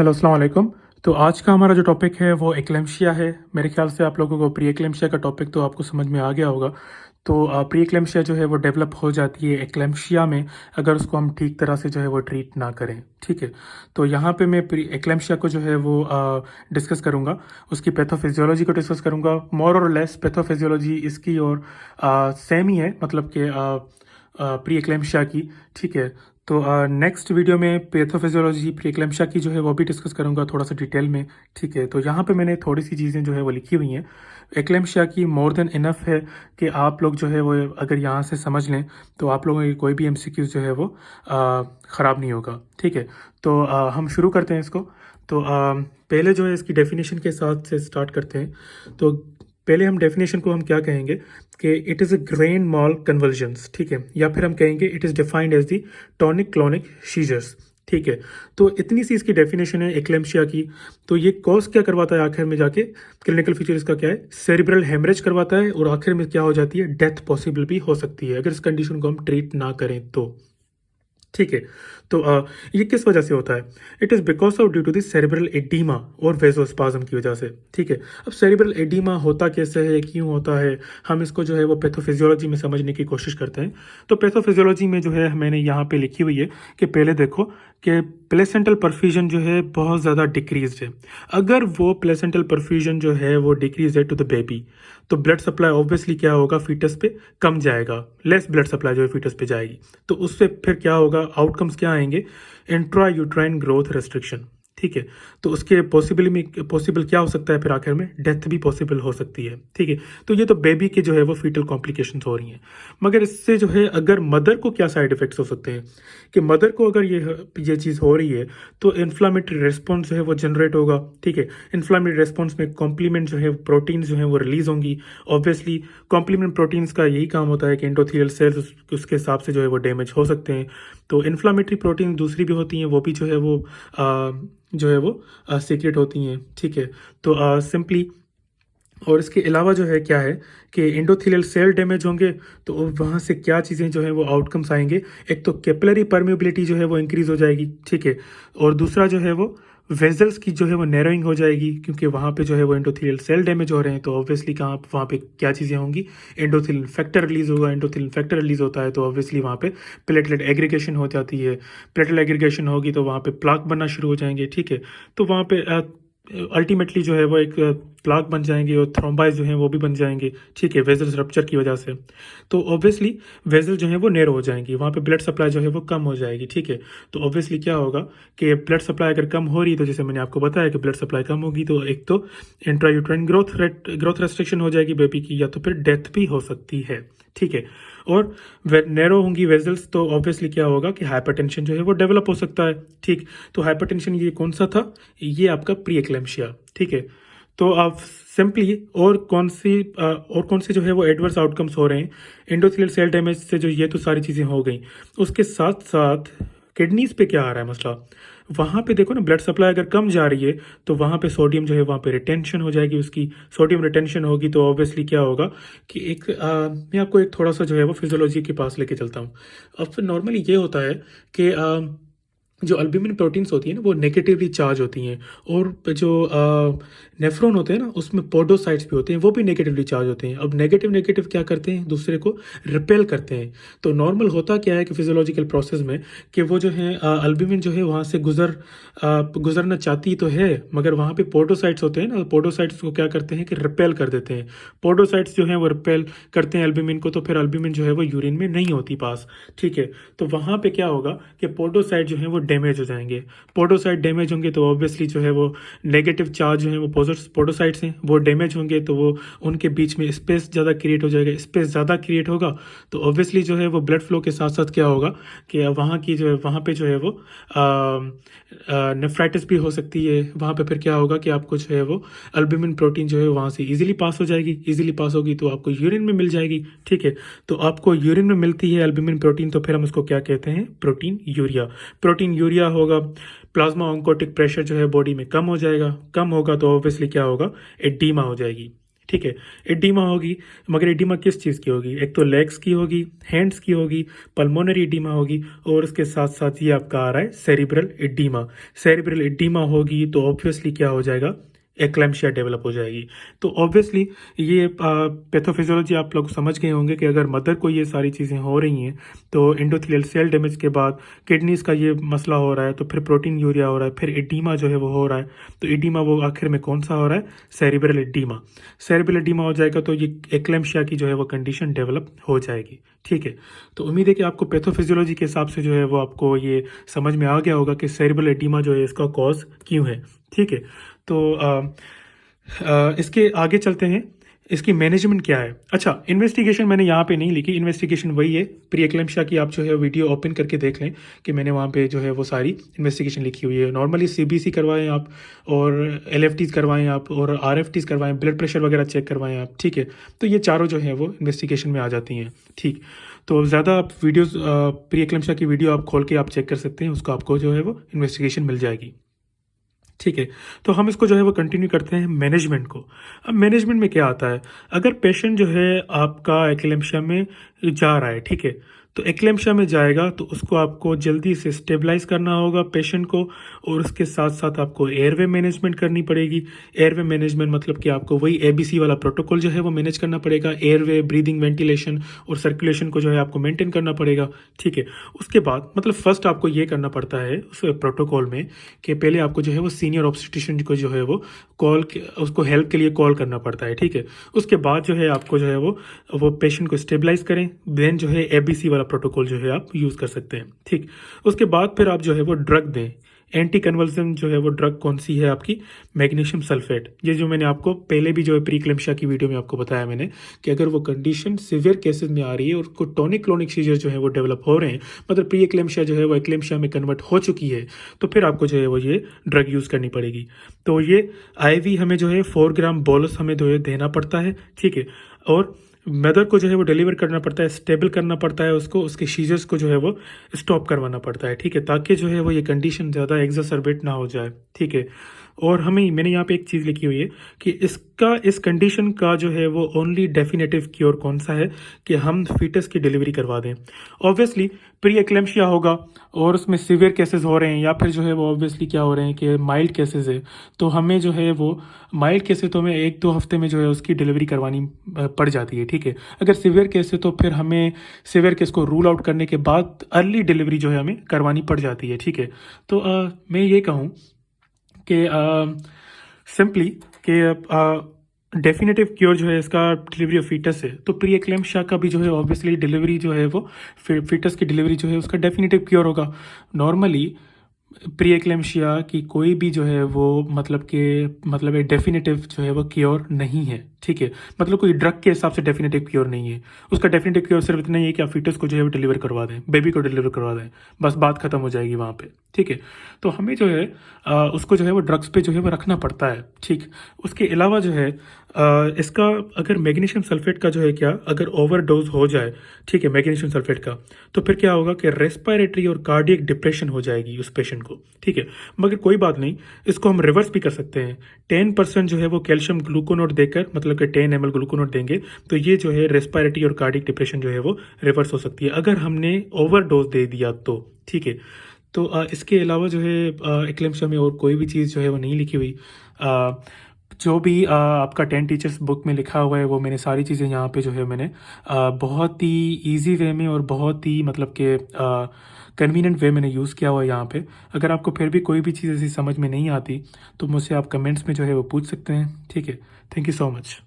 Hello अस्सलाम वालेकुम। तो आज का हमारा जो टॉपिक है वो एक्लेम्शिया है। मेरे ख्याल से आप लोगों को प्री एक्लेम्शिया का टॉपिक तो आपको समझ में आ गया होगा। तो प्री एक्लेम्शिया जो है वो डेवलप हो जाती है एक्लेम्शिया में, अगर उसको हम ठीक तरह से जो है वो ट्रीट ना करें। ठीक है, तो यहाँ पे मैं प्री एक्लेम्शिया को जो है वो डिस्कस करूँगा, उसकी पैथोफिजियोलॉजी को डिस्कस करूँगा। मोर और लेस पैथोफिजियोलॉजी इसकी और सेम ही है, मतलब कि प्री एक्लेम्शिया की। ठीक है, तो नेक्स्ट वीडियो में पैथोफिजियोलॉजी प्री एक्लेम्शिया की जो है वो भी डिस्कस करूंगा थोड़ा सा डिटेल में। ठीक है, तो यहाँ पे मैंने थोड़ी सी चीज़ें जो है वो लिखी हुई हैं। एक्लेम्शिया की मोर देन इनफ है कि आप लोग जो है वो अगर यहाँ से समझ लें तो आप लोगों की कोई भी एमसीक्यूज जो है वो ख़राब नहीं होगा। ठीक है, तो हम शुरू करते हैं इसको। तो पहले जो है इसकी डेफिनेशन के साथ से स्टार्ट करते हैं। तो पहले हम डेफिनेशन को हम क्या कहेंगे कि it is a grand mal convergence. ठीक है, या फिर हम कहेंगे it is defined as the tonic clonic seizures. ठीक है, तो इतनी सी इसकी डेफिनेशन है एक्लेम्शिया की। तो ये कॉज क्या करवाता है आखिर में जाके, क्लिनिकल फीचर इसका क्या है, सेरिब्रल हेमरेज करवाता है, और आखिर में क्या हो जाती है, डेथ पॉसिबल भी हो सकती है अगर इस कंडीशन को हम ट्रीट ना करें तो। ठीक है, तो ये किस वजह से होता है? It is because of due to this cerebral edema और वेजोस्पाज्म की वजह से। ठीक है, अब सेरिब्रल एडीमा होता कैसे है, क्यों होता है, हम इसको जो है वो पैथोफिजियोलॉजी में समझने की कोशिश करते हैं। तो पैथोफिजियोलॉजी में जो है मैंने यहाँ पे लिखी हुई है कि पहले देखो कि प्लेसेंटल परफ्यूजन जो है बहुत ज़्यादा डिक्रीज है। अगर वो प्लेसेंटल परफ्यूजन जो है वो डिक्रीज है टू द बेबी, तो ब्लड सप्लाई ऑब्वियसली क्या होगा, फीटस पे कम जाएगा, लेस ब्लड सप्लाई जो है फीटस पे जाएगी। तो उससे फिर क्या होगा, आउटकम्स क्या आएंगे, इंट्रा यूट्राइन ग्रोथ रेस्ट्रिक्शन। ठीक है, तो उसके पॉसिबल क्या हो सकता है, फिर आखिर में डेथ भी पॉसिबल हो सकती है। ठीक है, तो ये तो बेबी के जो है वो फीटल कॉम्प्लिकेशंस हो रही हैं। मगर इससे जो है अगर मदर को क्या साइड इफेक्ट्स हो सकते हैं, कि मदर को अगर ये चीज़ हो रही है तो इन्फ्लामेटरी रेस्पॉन्स जो है वो जनरेट होगा। ठीक है, इन्फ्लामेटरी रेस्पॉन्स में कॉम्प्लीमेंट जो है प्रोटीन्स जो है वो रिलीज होंगी। ऑब्वियसली कॉम्प्लीमेंट प्रोटीन्स का यही काम होता है कि एंडोथेलियल सेल्स उसके हिसाब से जो है वो डैमेज हो सकते हैं। तो इन्फ्लामेटरी प्रोटीन दूसरी भी होती हैं, वो भी जो है वो सीक्रेट होती हैं। ठीक है, तो सिंपली और इसके अलावा जो है क्या है कि एंडोथेलियल सेल डैमेज होंगे तो वहाँ से क्या चीज़ें जो है वो आउटकम्स आएंगे। एक तो कैपिलरी परमेबिलिटी जो है वो इंक्रीज हो जाएगी। ठीक है, और दूसरा जो है वो वेजल्स की जो है वो नैरोइंग हो जाएगी, क्योंकि वहाँ पे जो है वो एंडोथेलियल सेल डैमेज हो रहे हैं। तो ऑब्वियसली कहाँ वहाँ पे क्या चीज़ें होंगी, एंडोथेलियल फैक्टर रिलीज होगा। एंडोथेलियल फैक्टर रिलीज होता है तो ऑब्वियसली वहाँ पे प्लेटलेट एग्रीगेशन हो जाती है। प्लेटलेट एग्रीगेशन होगी तो वहाँ पे प्लाक बनना शुरू हो जाएंगे। ठीक है, तो वहाँ पे अल्टीमेटली जो है वो एक प्लाक बन जाएंगे और थ्रोम्बाइज जो हैं वो भी बन जाएंगे। ठीक है, वेजल्स रप्चर की वजह से। तो ऑब्वियसली वेजल जो है वो नैरो हो जाएंगी, वहाँ पे ब्लड सप्लाई जो है वो कम हो जाएगी। ठीक है, तो ऑब्वियसली क्या होगा कि ब्लड सप्लाई अगर कम हो रही है तो जैसे मैंने आपको बताया कि ब्लड सप्लाई कम होगी तो एक तो इंट्रायूट्राइन ग्रोथ रेस्ट्रिक्शन हो जाएगी बेबी की, या तो फिर डेथ भी हो सकती है। ठीक है, और नैरो होंगी वेजल्स तो ऑब्वियसली क्या होगा कि हाइपरटेंशन जो है वो डेवलप हो सकता है। ठीक, तो हाइपरटेंशन ये कौन सा था, ये आपका प्री एक्लेम्शिया। ठीक है, तो आप सिंपली और कौन सी जो है वो एडवर्स आउटकम्स हो रहे हैं एंडोथेलियल सेल डैमेज से, जो ये तो सारी चीज़ें हो गई। उसके साथ साथ किडनीज पे क्या आ रहा है मसला, वहाँ पे देखो ना, ब्लड सप्लाई अगर कम जा रही है तो वहाँ पे सोडियम जो है वहाँ पे रिटेंशन हो जाएगी, उसकी सोडियम रिटेंशन होगी तो ऑब्वियसली क्या होगा कि मैं आपको एक थोड़ा सा जो है वो फिजियोलॉजी के पास लेके चलता हूँ। अब नॉर्मली ये होता है कि जो अल्ब्यूमिन प्रोटीन्स होती हैं ना वो नेगेटिवली चार्ज होती हैं, और जो नेफ्रॉन होते हैं ना उसमें पोडोसाइट्स भी होते हैं, वो भी नेगेटिवली चार्ज होते हैं। अब नेगेटिव नेगेटिव क्या करते हैं, दूसरे को रिपेल करते हैं। तो नॉर्मल होता क्या है कि फिजियोलॉजिकल प्रोसेस में कि वो जो है अल्ब्यूमिन जो है वहाँ से गुजरना चाहती तो है, मगर वहाँ पे पोडोसाइट्स होते हैं ना, पोडोसाइट्स को क्या करते हैं कि रिपेल कर देते हैं। पोडोसाइट्स जो हैं वो रिपेल करते हैं अल्ब्यूमिन को, तो फिर अल्ब्यूमिन जो है वो यूरिन में नहीं होती पास। ठीक है, तो वहाँ पे क्या होगा कि पोडोसाइट जो है वो डैमेज हो जाएंगे। पोडोसाइट डैमेज होंगे तो ऑब्वियसली जो है वो नेगेटिव चार्ज जो है वो पोडोसाइट्स हैं वो डैमेज होंगे, तो वो उनके बीच में स्पेस ज़्यादा क्रिएट हो जाएगा। स्पेस ज़्यादा क्रिएट होगा तो ऑब्वियसली जो है वो ब्लड फ्लो के साथ साथ क्या होगा कि वहाँ की जो है वहाँ पे जो है वो नेफ्राइटिस भी हो सकती है। वहाँ पे फिर क्या होगा कि आपको जो है वो अल्ब्यूमिन प्रोटीन जो है वहाँ से इजीली पास हो जाएगी। इजीली पास होगी तो आपको यूरिन में मिल जाएगी। ठीक है, तो आपको यूरिन में मिलती है अल्ब्यूमिन प्रोटीन, तो फिर हम उसको क्या कहते हैं, प्रोटीन यूरिया। प्रोटीन यूरिया होगा, प्लाज्मा ऑन्कोटिक प्रेशर जो है बॉडी में कम हो जाएगा। कम होगा तो ऑब्वियसली क्या होगा, एडीमा हो जाएगी। ठीक है। एडिमा होगी, मगर एडिमा किस चीज़ की होगी? एक तो लेग्स की होगी, हैंड्स की होगी, पल्मोनरी एडिमा होगी, और उसके साथ साथ ये आपका आ रहा है सेरिब्रल एडिमा। सेरिब्रल एडिमा होगी तो ऑब्वियसली क्या हो जाएगा? एक्लैम्शिया डेवलप हो जाएगी। तो ऑब्वियसली ये पैथोफिजियोलॉजी आप लोग समझ गए होंगे कि अगर मदर को ये सारी चीज़ें हो रही हैं तो एंडोथेलियल सेल डैमेज के बाद किडनीज़ का ये मसला हो रहा है, तो फिर प्रोटीन यूरिया हो रहा है, फिर एडीमा जो है वो हो रहा है। तो एडीमा वो आखिर में कौन सा हो रहा है? Cerebral edema. सेरिब्रल एडीमा हो जाएगा तो ये एक्लैम्शिया की जो है वो कंडीशन डेवलप हो जाएगी। ठीक है। तो उम्मीद है कि आपको पैथोफिजियोलॉजी के हिसाब से जो है वो आपको ये समझ में आ गया होगा कि सेरिब्रल एडीमा जो है इसका कॉज क्यों है। ठीक है। तो इसके आगे चलते हैं, इसकी मैनेजमेंट क्या है। अच्छा, इन्वेस्टिगेशन मैंने यहाँ पे नहीं लिखी, इन्वेस्टिगेशन वही है प्री एक्लेम्शिया की। आप जो है वीडियो ओपन करके देख लें कि मैंने वहाँ पे जो है वो सारी इन्वेस्टिगेशन लिखी हुई है। नॉर्मली सीबीसी करवाएं आप, और एलएफटीज करवाएं आप, और आरएफटीज करवाएं, ब्लड प्रेशर वगैरह चेक करवाएं आप। ठीक है। तो ये चारों जो है वो इन्वेस्टिगेशन में आ जाती हैं। ठीक। तो ज़्यादा आप वीडियोज़ प्री एक्लेम्शिया की वीडियो आप खोल के आप चेक कर सकते हैं, उसको आपको जो है वो इन्वेस्टिगेशन मिल जाएगी। ठीक है। तो हम इसको जो है वो कंटिन्यू करते हैं मैनेजमेंट को। अब मैनेजमेंट में क्या आता है, अगर पेशेंट जो है आपका एक्लेम्शिया में जा रहा है, ठीक है, तो एक्लेम्शिया में जाएगा तो उसको आपको जल्दी से स्टेबलाइज करना होगा पेशेंट को, और उसके साथ साथ आपको एयरवे मैनेजमेंट करनी पड़ेगी। एयरवे मैनेजमेंट मतलब कि आपको वही एबीसी वाला प्रोटोकॉल जो है वो मैनेज करना पड़ेगा। एयरवे, ब्रीदिंग, वेंटिलेशन और सर्कुलेशन को जो है आपको मेंटेन करना पड़ेगा। ठीक है। उसके बाद मतलब फर्स्ट आपको ये करना पड़ता है उस प्रोटोकॉल में कि पहले आपको जो है वो सीनियर ऑब्स्टेट्रिशियन को जो है वो उसको हेल्प के लिए कॉल करना पड़ता है। ठीक है। उसके बाद जो है आपको जो है वो पेशेंट को स्टेबलाइज करें, देन जो है एबीसी वाला प्रोटोकॉल जो है आप यूज़ कर सकते हैं। ठीक। उसके बाद फिर आप जो है वो ड्रग दें। एंटी कन्वल्सन जो है वो ड्रग कौन सी है आपकी? Magnesium sulphate. ये जो मैंने आपको पहले भी जो है प्री एक्लेम्शिया की वीडियो में आपको बताया मैंने कि अगर वो कंडीशन सिवियर केसेस में आ रही है और उसको टॉनिक क्लोनिक सीजर जो है वो डेवलप हो रहे हैं, मतलब प्री एक्लेम्शिया जो है वो एक्लेम्शिया में कन्वर्ट हो चुकी है, तो फिर आपको जो है वो ये ड्रग यूज़ करनी पड़ेगी। तो ये आईवी हमें जो है 4 ग्राम बोलस हमें जो है देना पड़ता है। ठीक है। और मदर को जो है वो डिलीवर करना पड़ता है, स्टेबल करना पड़ता है उसको, उसके सीजर्स को जो है वो स्टॉप करवाना पड़ता है। ठीक है। ताकि जो है वो ये कंडीशन ज़्यादा एग्जासर्बेट ना हो जाए। ठीक है। और मैंने यहाँ पे एक चीज़ लिखी हुई है कि इस कंडीशन का जो है वो ओनली डेफिनेटिव क्योर कौन सा है कि हम फीटस की डिलीवरी करवा दें। ऑब्वियसली प्री एक्लेम्शिया होगा और उसमें सीवियर केसेस हो रहे हैं, या फिर जो है वो ऑब्वियसली क्या हो रहे हैं कि माइल्ड केसेस है, तो हमें जो है वो माइल्ड केसेस तो हमें 1-2 हफ्ते में जो है उसकी डिलीवरी करवानी पड़ जाती है। ठीक है। अगर सीवियर केस है तो फिर हमें सीवियर केस को रूल आउट करने के बाद अर्ली डिलीवरी जो है हमें करवानी पड़ जाती है। ठीक है। तो मैं ये कहूँ कि सिंपली कि डेफिनेटिव क्योर जो है इसका डिलीवरी ऑफ फीटस है, तो प्री एक्लेम्शिया का भी जो है ऑब्वियसली डिलीवरी जो है वो फीटस की डिलीवरी जो है उसका डेफिनेटिव क्योर होगा। नॉर्मली प्री एक्लेम्शिया की कोई भी जो है वो मतलब एक डेफिनेटिव जो है वो क्योर नहीं है। ठीक है। मतलब कोई ड्रग के हिसाब से डेफिनेटिव क्योर नहीं है। उसका डेफिनेटिव क्योर सिर्फ इतना ही है कि आप फीटस को जो है वो डिलीवर करवा दें, बेबी को डिलीवर करवा दें, बस बात खत्म हो जाएगी वहाँ पे। ठीक है। तो हमें जो है उसको जो है वो ड्रग्स पे जो है वो रखना पड़ता है। ठीक। उसके अलावा जो है इसका अगर मैग्नीशियम सल्फेट का जो है क्या अगर ओवरडोज हो जाए, ठीक है, मैग्नीशियम सल्फेट का, तो फिर क्या होगा कि रेस्पिरेटरी और कार्डियक डिप्रेशन हो जाएगी उस पेशेंट को। ठीक है। मगर कोई बात नहीं, इसको हम रिवर्स भी कर सकते हैं। 10% जो है वो कैल्शियम ग्लूकोनोट देकर, मतलब कि 10 ml ग्लूकोनोट देंगे तो ये जो है रेस्पिरेटरी और कार्डियक डिप्रेशन जो है वो रिवर्स हो सकती है अगर हमने ओवरडोज दे दिया तो। ठीक है। तो इसके अलावा जो है एक्लेम्शिया में और कोई भी चीज़ जो है वो नहीं लिखी हुई। जो भी आपका 10 टीचर्स बुक में लिखा हुआ है वो मैंने सारी चीज़ें यहाँ पे जो है मैंने बहुत ही इजी वे में और बहुत ही मतलब के कन्वीनियंट वे मैंने यूज़ किया हुआ है यहाँ पे। अगर आपको फिर भी कोई भी चीज़ ऐसी समझ में नहीं आती तो मुझसे आप कमेंट्स में जो है वो पूछ सकते हैं। ठीक है। Thank you so much.